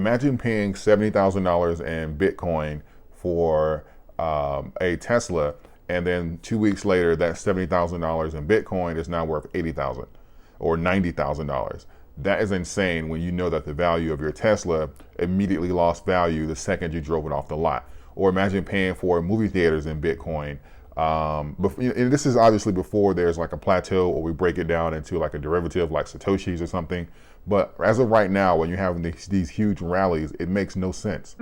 Imagine paying $70,000 in Bitcoin for a Tesla, and then 2 weeks later, that $70,000 in Bitcoin is now worth $80,000 or $90,000. That is insane when you know that the value of your Tesla immediately lost value the second you drove it off the lot. Or imagine paying for movie theaters in Bitcoin. And this is obviously before there's like a plateau or we break it down into like a derivative like Satoshi's or something. But as of right now, when you're having these huge rallies, it makes no sense.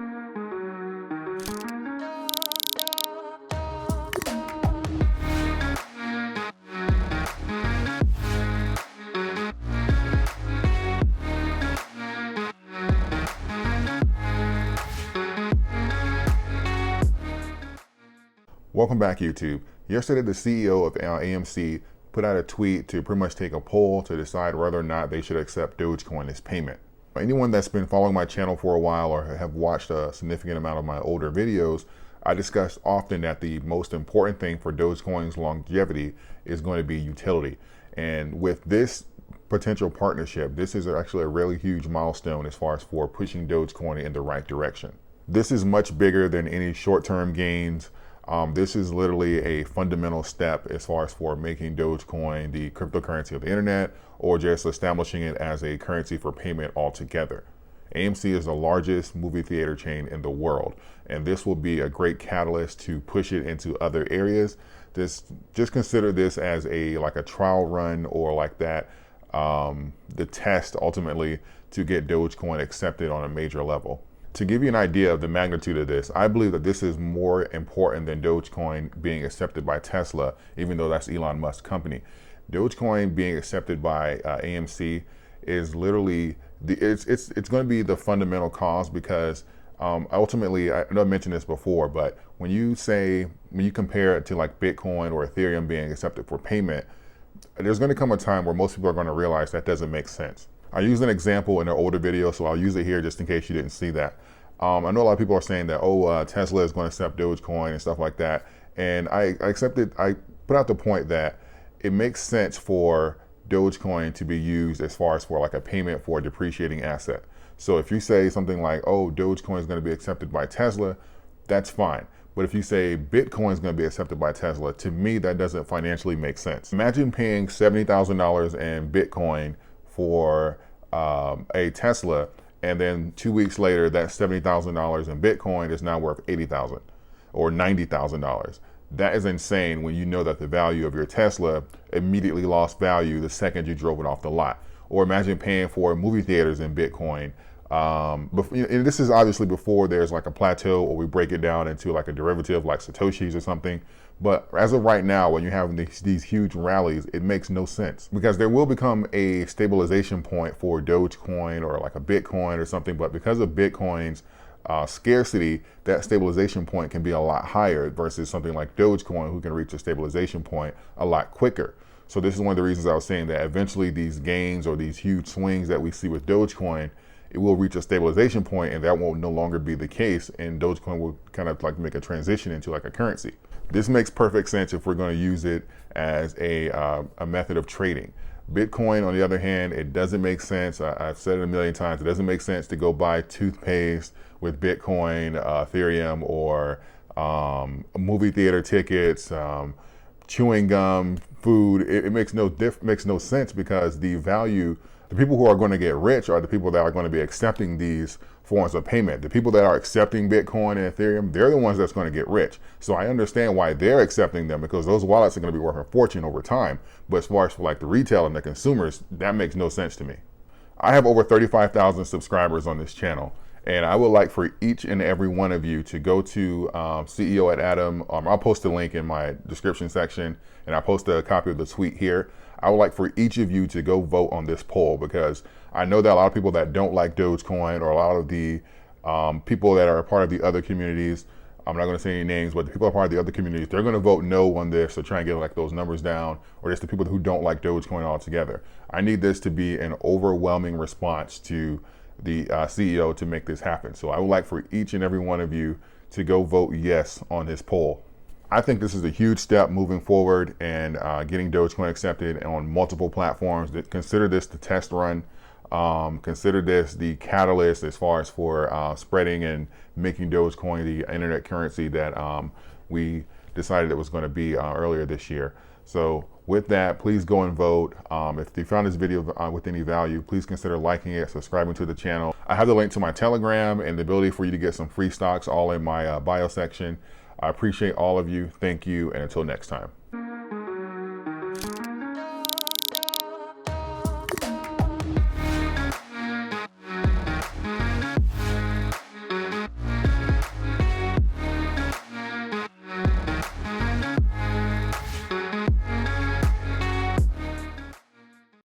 Welcome back, YouTube. Yesterday, the CEO of AMC put out a tweet to pretty much take a poll to decide whether or not they should accept Dogecoin as payment. Anyone that's been following my channel for a while or have watched a significant amount of my older videos, I discussed often that the most important thing for Dogecoin's longevity is going to be utility. And with this potential partnership, this is actually a really huge milestone as far as for pushing Dogecoin in the right direction. This is much bigger than any short-term gains. This is literally a fundamental step as far as for making Dogecoin the cryptocurrency of the internet, or just establishing it as a currency for payment altogether. AMC is the largest movie theater chain in the world, and this will be a great catalyst to push it into other areas. Just consider this as like a trial run, or like that, the test ultimately to get Dogecoin accepted on a major level. To give you an idea of the magnitude of this, I believe that this is more important than Dogecoin being accepted by Tesla, even though that's Elon Musk's company. Dogecoin being accepted by AMC is literally, it's going to be the fundamental cause, because ultimately, I know I mentioned this before, but when you compare it to like Bitcoin or Ethereum being accepted for payment, there's going to come a time where most people are going to realize that doesn't make sense. I used an example in an older video, so I'll use it here just in case you didn't see that. I know a lot of people are saying that, Tesla is going to accept Dogecoin and stuff like that. And I put out the point that it makes sense for Dogecoin to be used as far as for like a payment for a depreciating asset. So if you say something like, Dogecoin is going to be accepted by Tesla, that's fine. But if you say Bitcoin is going to be accepted by Tesla, to me, that doesn't financially make sense. Imagine paying $70,000 in Bitcoin for a Tesla, and then 2 weeks later, that $70,000 in Bitcoin is now worth $80,000 or $90,000. That is insane when you know that the value of your Tesla immediately lost value the second you drove it off the lot. Or imagine paying for movie theaters in Bitcoin. And this is obviously before there's like a plateau or we break it down into like a derivative like Satoshi's or something. But as of right now, when you're having these huge rallies, it makes no sense, because there will become a stabilization point for Dogecoin or like a Bitcoin or something. But because of Bitcoin's scarcity, that stabilization point can be a lot higher versus something like Dogecoin, who can reach a stabilization point a lot quicker. So this is one of the reasons I was saying that eventually these gains or these huge swings that we see with Dogecoin, it will reach a stabilization point, and that will no longer be the case, and Dogecoin will kind of like make a transition into like a currency. This makes perfect sense if we're going to use it as a method of trading. Bitcoin, on the other hand, it doesn't make sense. I've said it a million times. It doesn't make sense to go buy toothpaste with Bitcoin, Ethereum, or movie theater tickets, chewing gum, food. It makes no sense, because the people who are going to get rich are the people that are going to be accepting these forms of payment. The people that are accepting Bitcoin and Ethereum, they're the ones that's going to get rich. So I understand why they're accepting them, because those wallets are going to be worth a fortune over time. But as far as for like the retail and the consumers, that makes no sense to me. I have over 35,000 subscribers on this channel, and I would like for each and every one of you to go to CEO at Adam. I'll post a link in my description section, and I'll post a copy of the tweet here. I would like for each of you to go vote on this poll, because I know that a lot of people that don't like Dogecoin, or a lot of the people that are a part of the other communities, I'm not going to say any names, but the people that are part of the other communities, they're going to vote no on this to try and get like those numbers down, or just the people who don't like Dogecoin altogether. I need this to be an overwhelming response to the CEO to make this happen. So I would like for each and every one of you to go vote yes on this poll. I think this is a huge step moving forward, and getting Dogecoin accepted on multiple platforms. Consider this the test run. Consider this the catalyst as far as for spreading and making Dogecoin the internet currency that we decided it was going to be earlier this year. So with that, please go and vote. If you found this video with any value, please consider liking it, subscribing to the channel. I have the link to my Telegram and the ability for you to get some free stocks all in my bio section. I appreciate all of you. Thank you. And until next time.